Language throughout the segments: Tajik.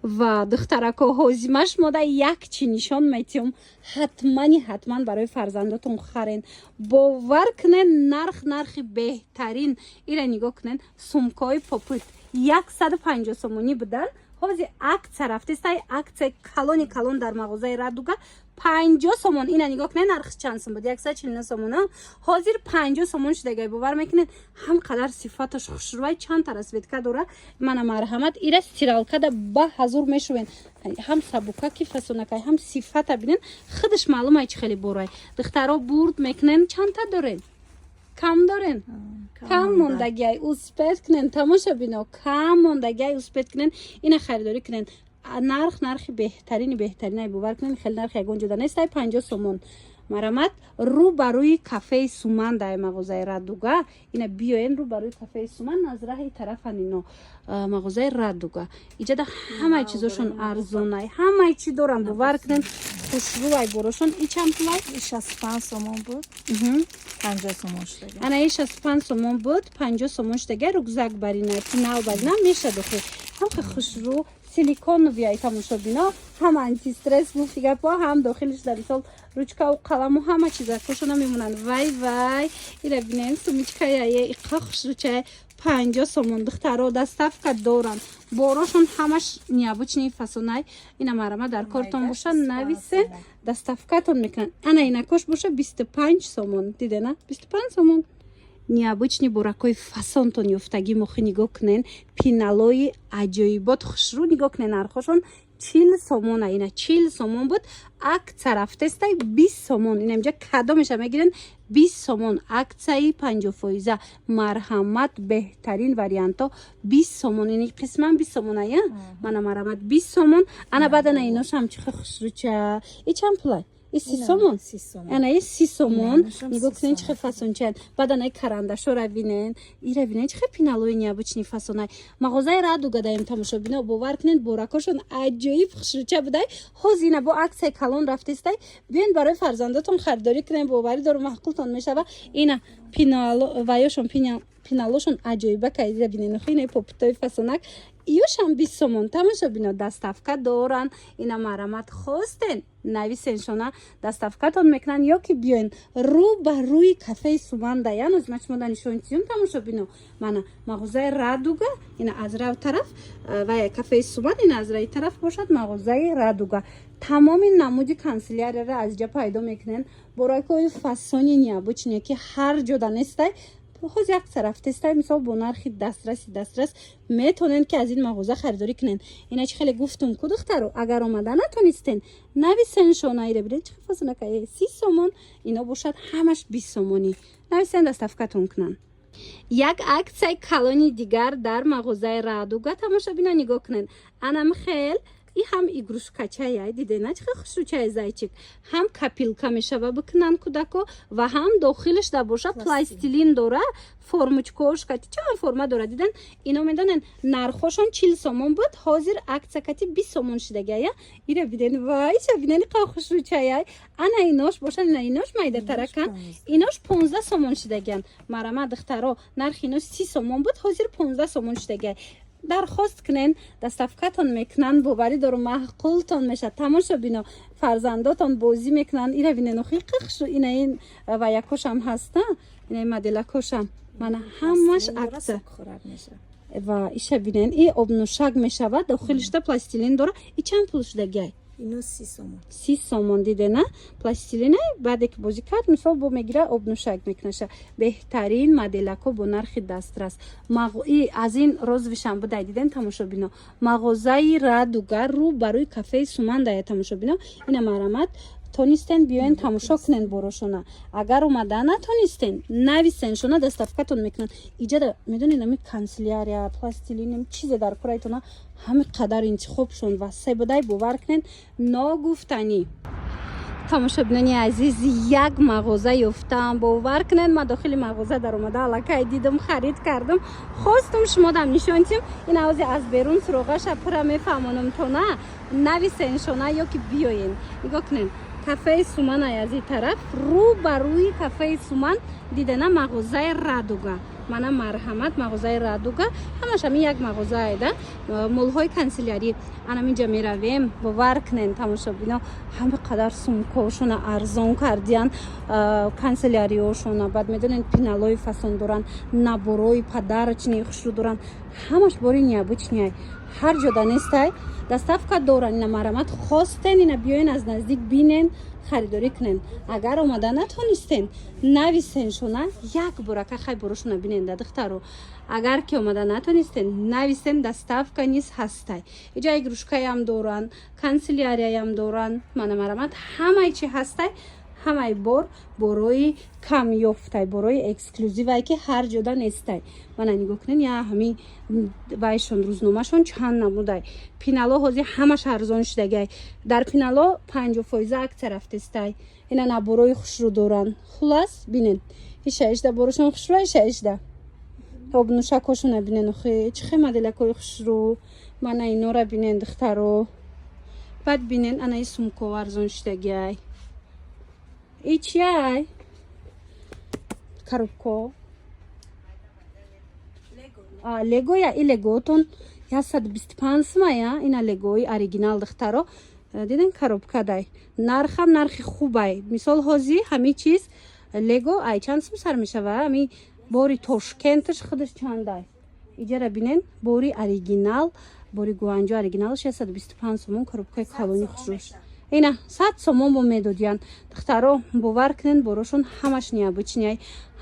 ва духтарако ҳозима шумода як чӣ нишон метиҳум ҳатман барои фарзандотон харен. Бовар кунен нархи беҳтарин. Ира нигоҳ кунен сумкаҳои попит 150 сомонӣ будан. ҳозир аксия рафтестай аксия калон дар мағозаи Радуга 50 сомон. Ина нигоҳ кунед нархи чанд сом буд 149 сомон. ҳозир 50 сомон шудагай. бовар мекунед ҳам қадар сифаташ хушрӯай чанд та расветка дора. мана марҳамат ира стиралкада ба ҳазур мешувен. ҳам сабука ки фасонакай ҳам сифата бинен худаш маълум ай чӣ хеле борай. духтаро бурд мекунен чанд та дорен? кам дорен? кам мондагиай успет кунен. тамоша бино кам мондагиай успет кунен. ина харидорӣ кунен. нархи беҳтаринай бовар кунен. хеле нархи ягон ҷода нестай 50 сомон. марамат рӯ ба рӯи кафеи Суман дар мағозаи Радуга. ина биёен рӯ ба рӯи кафеи Суман назраҳи тарафан ино мағозаи Радуга. иҷада ҳамаи чизошон арзонай. ҳамаи чӣ дорам бовар кунен. хушрӯай борошон ичам пулай 65 сомон буд 50 сомон шуд. ана 65 сомон буд 50 сомон шудага. рюкзак барина пинал барина меша дохил. ҳам хушрӯ силиконовияй тамошобино ҳам антистресс муфтига по ҳам дохилиш дар мисол ручкаву қаламу ҳама чиза кушона мемонанд. вай ира бинен сумичкаяе иқа хушрӯчае 50 сомон. духтаро доставка доранд. борошон ҳамаш необычный фасонай. ина марама дар кортон боша нависен доставкатон мекунанд. ана инакош боша 25 сомон. дидена 25 сомон. необычный боракои фасонтон ёфтагӣ мохи нигоҳ кунен. пиналои аҷоибот хушрӯ нигоҳ кунен. нархошон 40 сомон. ина 40 сомон буд. акция рафтестай 20 сомон. ина инҷа кадо меша мегирен 20 сомон. акцияи 50%. марҳамат беҳтарин варианто 20 сомон. ини қисман 20 сомон ая. мана марҳамат 20 сомон. ана баъдана иношам чихе хушрӯча. ичам пулай 30 сомон. ана 30 сомон. нигоҳ кунен чихе фасончаен. баъдана карандашо равинен. ира винен чихе пиналои необычный фасонай. мағозаи Радуга даем тамошобино бовар кунен боракошон аҷоиб хушрӯча будай. ҳозир ина бо аксияи калон рафтестай биён барои фарзандотон харидорӣ кунен. боварӣ дору маҳқултон мешава. ина пинало ваёшон пиналошон аҷоибакай. ира бинен ина попитои фасонак ёшам 20 сомон. тамошобино доставка доранд. ина марҳамат хостен нависеншона доставкатон мекунанд ё ки биёен рӯ ба рӯи кафеи Суман даянӯз мачмода нишонтиюм. тамошобино мана мағозаи Радуга ина аз рав тараф ва кафеи Суман ина аз раи тараф бошад мағозаи Радуга. тамоми намуди канцелярияро аз ҷа пайдо мекунен. боракои фасони необычне ки ҳар ҷода нестай. ҳозир аксия рафтестай мисол бо нархи дастрас метонен ки аз ин мағоза харидорӣ кунен. ина чӣ хеле гуфтум ку духтаро агар омада натонистен нависен шонаиро бирен чихе фасонака 30 сомон. ино бошад ҳамаш 20 сомонӣ. нависен доставкатон кунанд. як аксияи калони дигар дар мағозаи Радуга тамошобино нигоҳ кунен. ана михел и ҳам игрушкачая дидена чихе хушрӯчаи зайчик. ҳам капилка мешава бикунанд кудако ва ҳам дохилаш да боша пластилин дора. формучкош кати чанд форма дора. диден ино медонен нархошон 40 сомон буд. ҳозир аксия кати 20 сомон шудагая. ира биден вай ша бинен қа хушрӯчаяй. ана инош бошан ина инош майдатаракан. инош 15 сомон шудаган. марама духтаро нархи инош 30 сомон буд. ҳозир 15 сомон шудагай. дархост кунен доставкатон мекунанд. боварӣ дору маҳқултон меша. тамошобино фарзандотон бозӣ мекунанд. ира бинен охи қиқшу ина ин ва якошам ҳаста. ина моделакошам мана ҳамаш акция ва иша бинен и обнӯшак мешавад. дохилишда пластилин дора. и чанд пул шудагай? ино 30 сомон. 30 сомон дидена пластилинай баъде ки бозӣ кард мисол бо мегира обнӯшак мекунаша. беҳтарин моделако бо нархи дастрас. аз ин розвишам будай диден тамошобино мағозаи Радуга рӯ ба рӯи кафеи Суман дая тамошобино. ина марҳамат тонистен биёен тамошо кунен борошона. агар омада натонистен нависен шона доставкатон мекунанд. иҷада медонед ами канцелярия пластилин чизе дар курайтона ҳами қадар интихобшон ва себудай бовар кунен ногуфтанӣ. тамошобинони азиз як мағоза ёфтам. бовар кунен ма дохили мағоза дар омада аллакай дидум харид кардам. хостум шумодам нишонтим. ин ҳозир аз берун суроғаша пура мефаҳмонам то на нависен шона ё ки биёен. нигоҳ кунен кафеи Суман аз ин тараф рӯ ба рӯи кафеи Суман дидена мағозаи Радуга. мана марҳамат мағозаи радуга ҳамаш ҳами як мағозаеда молҳои канселярӣ анаминҷа меравем бовар кунен тамошобино ҳама қадар сумкаҳошона арзон кардиян канселяриҳошона баъд медонен пиналои фасон доран наборои подарочни хушрӯ доран ҳамаш бори необычняй ҳар ҷо данестай доставка доран ина марҳамат хостен ина биёен аз наздик бинен харидорӣ кунен агар омада натонистен нависен шуна як борака хай борошуна биненда духтаро агар ки омада натонистен нависен доставка низ ҳастай иҷа игрушкаям доран канцелярияям доран мана марҳамат ҳамаи чи ҳастай ҳамаи бор борои камёфтай борои эксклюзивае ки ҳар ҷода нестай мана нигоҳ кунен я ҳами вайшон рӯзномашон чанд намудай пинало ҳозир ҳамаш арзон шудагай дар пинало 50% акция рафтестай ина наборои хушрӯ доран хулас бинен ишаишда борошон хушрӯ ишаишда обнушакҳошона бинен охе чӣ хе моделакҳои хушрӯ мана инора бинен духтаро баъд бинен анаи сумко арзон шудагай ичяй коробко легоя и легоотон 125 сумая ина легои оригинал духтаро диден коробкадай нархам нархи хубай мисол ҳозир ҳами чиз лего ай чанд сум сар мешава ҳами бори тошкентш худаш чандай иҷара бинен бори оригинал бори гуанҷо оригиналш 125 сомон коробкаи калони хушрӯш ина 100 сомон бо медодиян духтаро бовар кунен борошон ҳамаш необычняй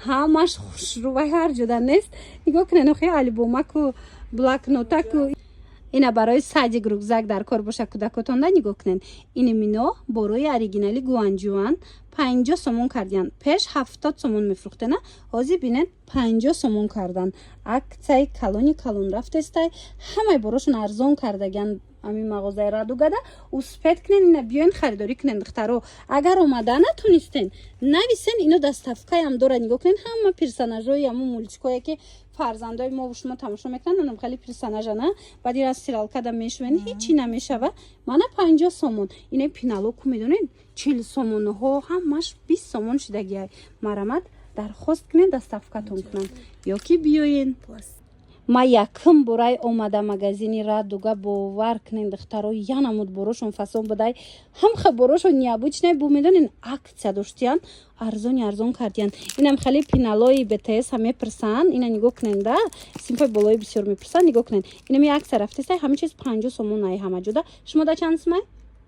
ҳамаш хушрӯвай ҳар ҷода нест нигоҳ кунен охи албомаку блокнотаку ина барои садик рюкзак дар кор боша кӯдакотонда нигоҳ кунен ини мино борои оригинали гуанҷуан 50 сомон кардиян пеш 70 сомон мефурӯхтена ҳозир бинен 50 сомон кардан аксияи калони калон рафтестай ҳамаи борошон арзон кардагиян ами мағозаи радугада успед кунен ина биёен харидорӣ кунен духтаро агар омада натонистен нависен ино доставкаям дора нигоҳ кунен ҳама персонажҳои ҳамун мультикое ки фарзандои мо шумо тамошо мекунанд онам хеле персонажана баъд ира стиралкада мешувен ҳечи намешава мана 50 сомон инаи пиналоку медонен 40 сомонҳо ҳамаш 20 сомон шудагиай марҳамат дархост кунен доставкатон кунанд ё ки биёен ма якум бораи омада магазини радуга бовар кунен духтаро янамуд борошон фасон будай ҳамха борошон необычнай бо медонен акция доштиян арзон кардиян инам хеле пиналои бтс ҳам мепирсанд ина нигоҳ кунен да симпои болои бисёр мепирсанд нигоҳ кунен инами акция рафтестай ҳама чиз 50 сомон ай ҳама ҷода шумо да чанд сумай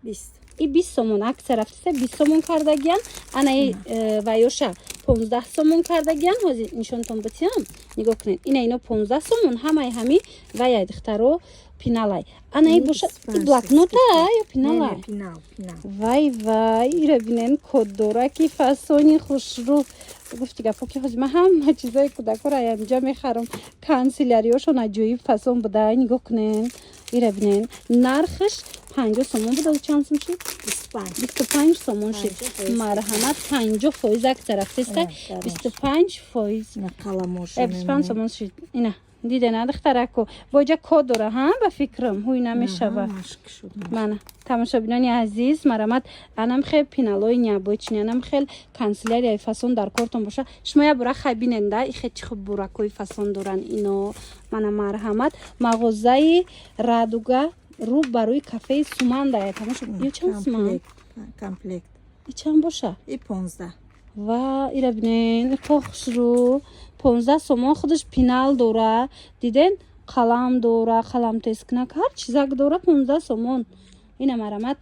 20 и 20 сомон акция рафтестай 20 сомон кардагиян анаи ваёша 15 сомон кардагиян ҳозир нишонтон битиям нигоҳ кунен ино 15 сомон ҳамаи ҳами ваяй духтаро пиналай анаи боша блокнота ё пиналай вай ира бинен коддораки фасони хушрӯ гуфти гапо ки ҳозир ма ҳама чизои кӯдакоро аянҷа мехарам канселяриҳошон аҷоиб фасон будай нигоҳ кунен ира бинен нархаш 50 сомон буда чанд сум шид 25 сомон шид марҳамат 50% акция рафтестай 25% сомон шид ина дидена духтарако боҷа код дора ҳа ба фикрам ҳуй намешава мана тамошобинони азиз марҳамат анам хел пиналои необычни анам хел канцелярияи фасон дар кортон боша шумо я бора хай биненда ихе чӣ хуб буракҳои фасон доран ино мана марҳамат мағозаи радуга рӯ барои кафеи сумандая тамошо ё чанд суман комплект чанд боша и 15 ва ира бинен ко хушрӯ 15 сомон худаш пинал дора диден қалам дора қалам тескнак ҳар чизак дора 15 сомон ина марҳамат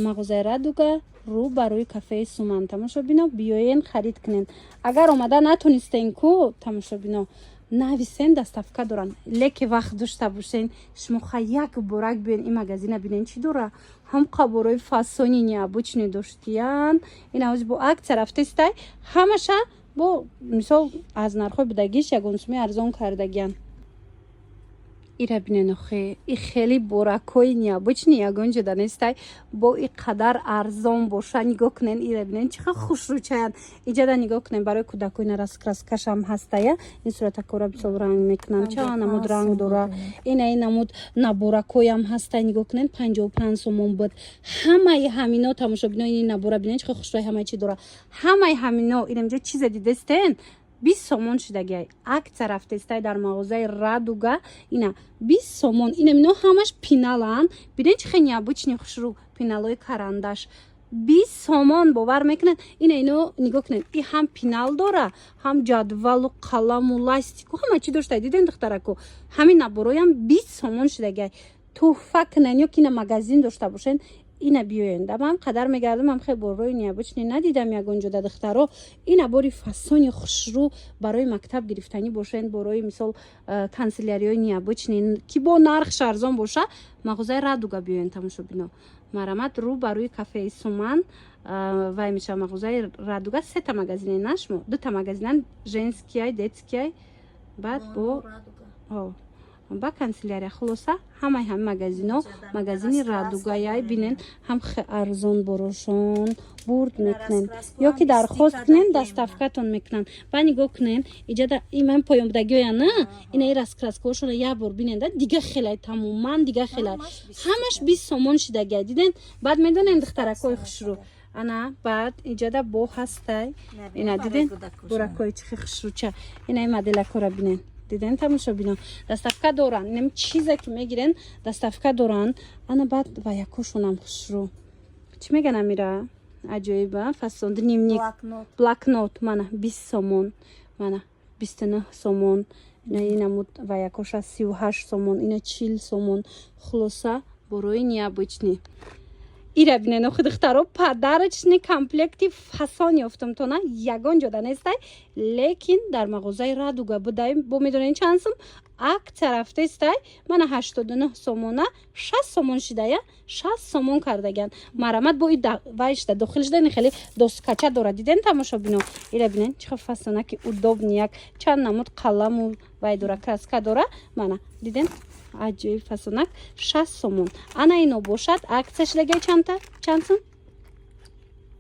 мағозаи радуга рӯ барои кафеи суман тамошобино биёен харид кунен агар омада натонистен ку тамошобино нависен доставка доран леки вақт дошта бошен шумо ха як борак биёен ин магазина бинен чӣ дора ҳам қаборои фасони необычни доштиян ина ҳозир бо акция рафтестай ҳамаша бо мисол аз нархҳои будагиш ягон суми арзон кардагиян ира бинен охе и хеле боракҳои необычни ягон ҷода нестай бо и қадар арзон боша нигоҳ кунен ира бинен чӣ ха хушрӯчаян иҷада нигоҳ кунен барои кӯдакои раскашам ҳастая ин суратакора бисол ранг мекунам чанд намуд ранг дора ина намуд наборакҳоям ҳастай нигоҳ кунен 55 сомон буд ҳамаи ҳамино тамошобино ин набора бинен чӣ ха хушрӯи ҳамаи чӣ дора ҳамаи ҳамино инамҷо чизе дидестен 20 сомон шудагай. Акция рафтестай дар мағозаи Радуга. Ина 20 сомон. Ино ҳамаш пиналан. Бинен чӣ хеле необычни хушрӯ пиналои карандаш. 20 сомон бовар мекунад. Ино нигоҳ кунед. И ҳам пинал дора, ҳам ҷадвалу қаламу ластику ҳама чӣ дошта. Диден духтараку? Ҳамин набороям 20 сомон шудагай. Туҳфа кунен ё ки ина магазин дошта бошен. Ина биёен. Да ман қадар мегардам ам хеле борои необычне надидам ягон ҷода духтаро. Ина бори фасони хушрӯ барои мактаб гирифтанӣ бошен, борои мисол канцелярияи необычне ки бо нархш арзон боша, мағозаи Радуга биёен тамошобино. Марамат рӯ ба рӯи кафеи Суман вай меша мағозаи Радуга 3 та магазине нашмо. 2 та магазинан женскияй, детскияй, баъд бо ба канцелярия хулоса ҳамаи магазино магазини Радугаяй бинен ҳам арзон борошон бурд мекунен ё ки дархост кунен доставкатон мекунан. Ба нигоҳ кунен иҷада иман поёмдагиёяна инаи раскраскаошона як бор бинен дига хелай тамоман дига хелай ҳамаш 20 сомон шидагай диден. Баъд медонен духтаракои хушрӯ ана баъд иҷада бо ҳастай ина диден буракои чихи хушрӯча инаи моделакора бинен. Диден тамошобино доставка доран. Нем чизе ки мегирен доставка доран. Ана баъд ва якошонам хушрӯ. Чӣ меган амира? Аҷоиба фасон днимник блокнот мана 20 сомон мана 29 сомон инамуд ва якоша 38 сомон ина 40 сомон хулоса борои необычни. Ира бинен охи духтаро падарочни комплекти фасон ёфтам то на ягон ҷода нестай лекин дар мағозаи Радуга будаем бо медонен чанд сум акция рафтестай мана 89 сомона 60 сомон шидая 60 сомон кардаган марамат бо вайшда дохилшда ин хеле доскача дора диден тамошобино. Ира бинен чӣ фасонаки удобни як чанд намуд қаламу вай дора краска дора мана диден аҷоиб фасонак 60 сомон. Ана ино бошад акция шидагай чанд сум?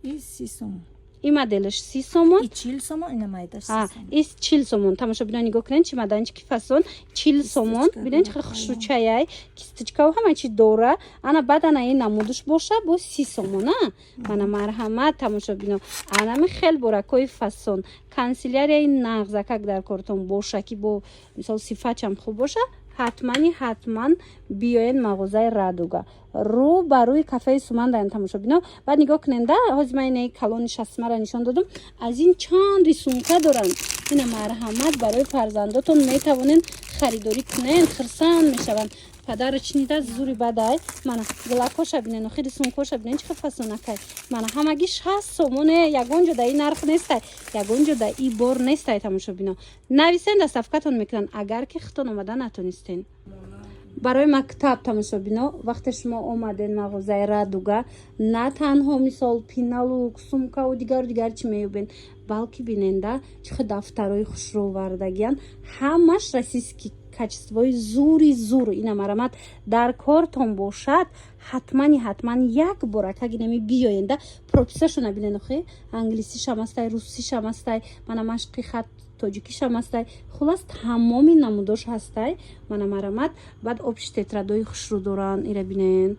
И 30 сомон. И моделш 30 сомон. И 40 сомон ина майдаш 30 сомон. И 40 сомон. Тамошобино нигоҳ кунен чемоданчики фасон 40 сомон. Бинен чӣ хушрӯчаяй кисточка ҳама чӣ дора. Ана баъд ана ин намудаш боша бо 30 сомон а. Мана марҳамат тамошобино. Ана ми хел боракои фасон. Канцелярияи нағзакак дар кортон боша ки бо мисол сифатчам хуб боша. ҳатман биёен мағозаи Радуга рӯ ба рӯи кафеи Суман дан тамошобино. Баъд нигоҳ кунен да ҳозир ман инаи калони шастмара нишон додам. Аз ин чанди сумка доранд. Ина марҳамат барои фарзандотон метавонен харидорӣ кунен хирсанд мешаванд. Падарочнида зури бадай мана глакоша бинен охири сумкоша бинен чӣ фасонакай мана ҳамаги 60 сомоне ягон ҷода и нарх нестай ягон ҷода и бор нестай тамошобино. Нависен доставкатон мекунанд агар ки хитон омада натонистен барои мактаб тамошобино. Вақте шумо омаден мағозаи Радуга на танҳо мисол пиналу сумкаву дигару дигар чӣ меёбен балки биненда чӣ дафтарои хушрӯ овардагиян ҳамаш расистки качествои зури ина марамат дар кортон бошад ҳатман як боракаги нами биёенда прописашона бинен охи англисишам астай русишам астай мана машқи хат тоҷикишам астай хулас тамоми намудош ҳастай мана марамат баъд обши тетрадои хушрӯ доран ира бинен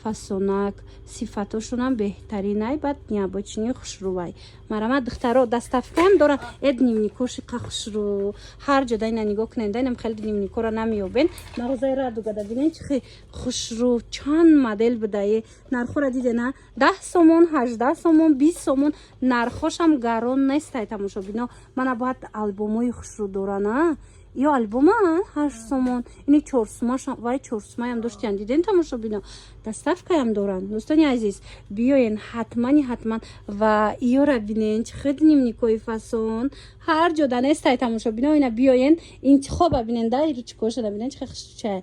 фасонак сифатошонам беҳтаринай баъд необычни хушрӯвай марамат духтаро доставкаам дора дневникоши хушрӯ ҳар ҷода ина нигоҳ куненда инам хеле дневникора намеёбен мағозаи Радуга да бинен чихи хушрӯ чанд модел будае нархора дидена 10 сомон 18 сомон 20 сомон нархошам гарон нестай тамошобино. Мана баъд албомои хушрӯ дорана ё албома 8 сомон ини 4 сомашам вай 4 сомаям доштиян диден тамошобино. Доставкаям доран дӯстони азиз биёен ҳатман ва иёра бинен чихи дневникои фасон ҳар ҷода нестай тамошобино ина биёен интихоба биненда иру чикошада бинен чихи хушчай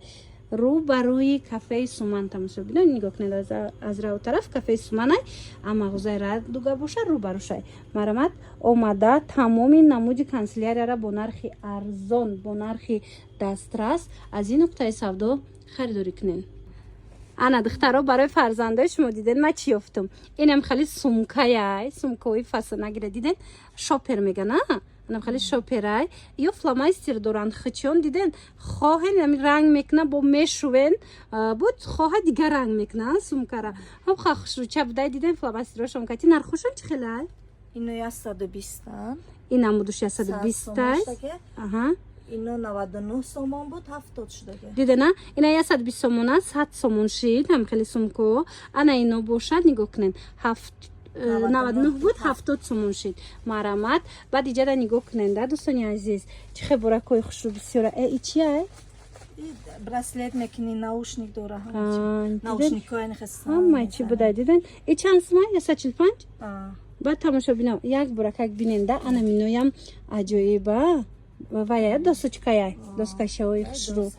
рӯ ба рӯи кафеи Суман тамошобино нигоҳ кунед аз раву тараф кафеи Суманай мағозаи Радуга боша рӯ ба рӯшай марамат омада тамоми намуди канцелярияра бо нархи арзон бо нархи дастрас аз ин нуқтаи савдо харидорӣ кунен. Ана духтаро барои фарзандаи шумо диден ма чӣ ёфтам инам хали сумкаяй сумкаои фасонагира диден шопер мегана анам хали шоперай ё фломастер доранд хичён диден хоҳен ами ранг мекуна бо мешувен буд хоҳа дигар ранг мекуна сумкара ҳам хушрӯча будай диден фломастерошон кати нархошон чӣ хелай ино 120 اینم بودش 120 است. آها اینا 99 سومون بود 70 شده. دیده نه اینا 120 سومون است 100 سومون شید هم خیلی سمکو انا اینو باشد نگاه کنین 99 بود 70 سومون شید مرامت بعد اینجا دا نگاه کنین ده دوستان عزیز چه خبرکای خوش رو بسیاره ای چیه برسلت میکنی ناوشنیک دوره هم ناوشنیک های نخستم همه چی بوده دیدن ای چند سمه 145 بعد تماشا بینم یک برکک بیننده انا مینویم عجایبه و یا دوست چکایه دوست کشوی خوش رو